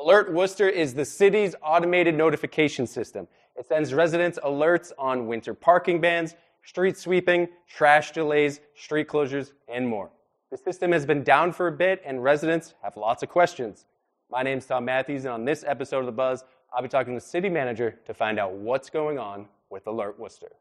Alert Worcester is the city's automated notification system. It sends residents alerts on winter parking bans, street sweeping, trash delays, street closures, and more. The system has been down for a bit, and residents have lots of questions. My name's Tom Matthews, and on this episode of The Buzz, I'll be talking to the city manager to find out what's going on with Alert Worcester.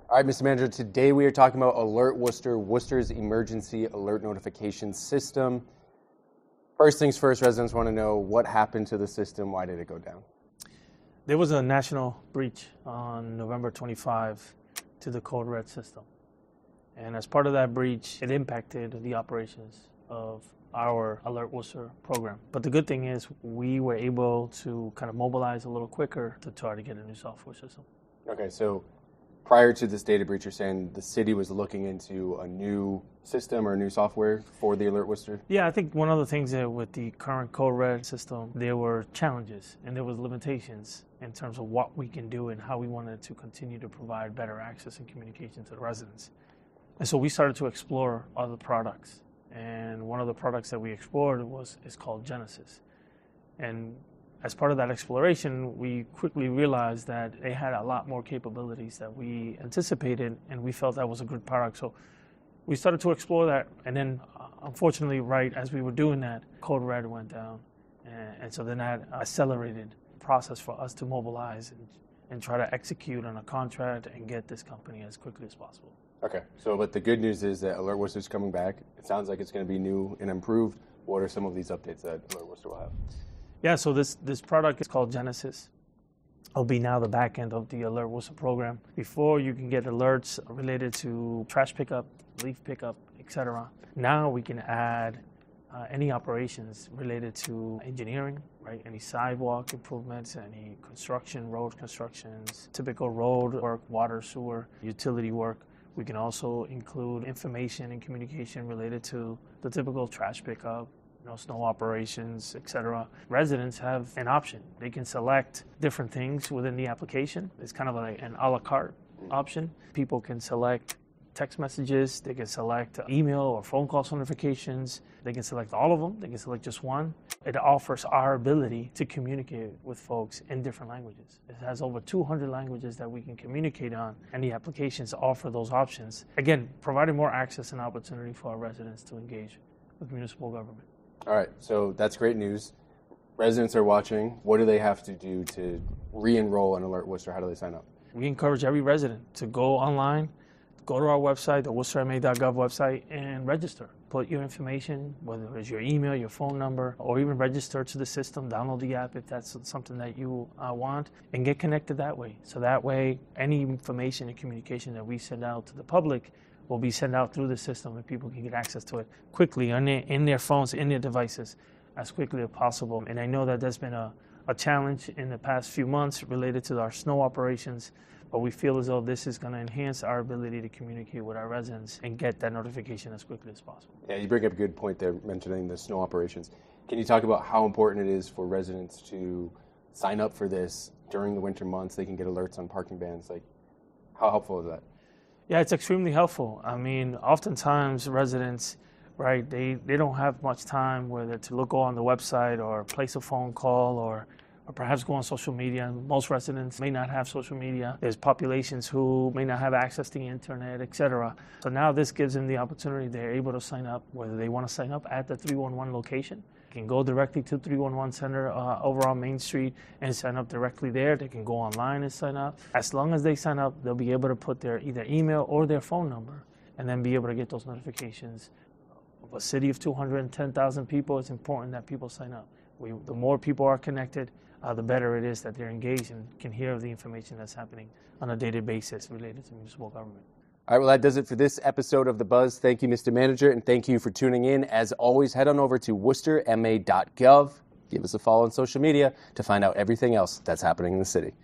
All right, Mr. Manager, today we are talking about Alert Worcester, Worcester's emergency alert notification system. First things first, residents want to know what happened to the system, why did it go down? There was a national breach on November 25 to the Code Red system. And as part of that breach, it impacted the operations of our Alert Worcester program. But the good thing is we were able to kind of mobilize a little quicker to try to get a new software system. Okay, so prior to this data breach, you're saying the city was looking into a new system or a new software for the Alert Worcester? Yeah, I think one of the things that with the current Code Red system, there were challenges and there was limitations in terms of what we can do and how we wanted to continue to provide better access and communication to the residents. And so we started to explore other products. And one of the products that we explored is called Genesis. And as part of that exploration, we quickly realized that it had a lot more capabilities that we anticipated, and we felt that was a good product. So we started to explore that, and then unfortunately, right as we were doing that, Code Red went down. And so then that accelerated the process for us to mobilize and try to execute on a contract and get this company as quickly as possible. Okay, so but the good news is that Alert Worcester is coming back. It sounds like it's going to be new and improved. What are some of these updates that Alert Worcester will have? Yeah, so this product is called Genesis. It'll be now the back end of the Alert Worcester program. Before, you can get alerts related to trash pickup, leaf pickup, etc. Now we can add any operations related to engineering, right? Any sidewalk improvements, any construction, road constructions, typical road work, water, sewer, utility work. We can also include information and communication related to the typical trash pickup, snow operations, etc. Residents have an option. They can select different things within the application. It's kind of like an a la carte option. People can select text messages. They can select email or phone call notifications. They can select all of them. They can select just one. It offers our ability to communicate with folks in different languages. It has over 200 languages that we can communicate on, and the applications offer those options. Again, providing more access and opportunity for our residents to engage with municipal government. All right, so that's great news. Residents are watching. What do they have to do to re-enroll in Alert Worcester? How do they sign up? We encourage every resident to go online, go to our website, the worcesterma.gov website, and register. Put your information, whether it's your email, your phone number, or even register to the system, download the app if that's something that you want, and get connected that way. So that way, any information and communication that we send out to the public will be sent out through the system, and people can get access to it quickly in their phones, in their devices, as quickly as possible. And I know that there's been a challenge in the past few months related to our snow operations, but we feel as though this is going to enhance our ability to communicate with our residents and get that notification as quickly as possible. Yeah, you bring up a good point there, mentioning the snow operations. Can you talk about how important it is for residents to sign up for this during the winter months? They can get alerts on parking bans. Like, how helpful is that? Yeah, it's extremely helpful. I mean, oftentimes residents, right, they don't have much time whether to go on the website or place a phone call or perhaps go on social media. Most residents may not have social media. There's populations who may not have access to the internet, etc. So now this gives them the opportunity. They're able to sign up, whether they want to sign up at the 311 location. They can go directly to 311 Center over on Main Street and sign up directly there. They can go online and sign up. As long as they sign up, they'll be able to put their either email or their phone number and then be able to get those notifications. Of a city of 210,000 people, it's important that people sign up. The more people are connected, the better it is that they're engaged and can hear the information that's happening on a daily basis related to municipal government. All right, well, that does it for this episode of The Buzz. Thank you, Mr. Manager, and thank you for tuning in. As always, head on over to worcesterma.gov. Give us a follow on social media to find out everything else that's happening in the city.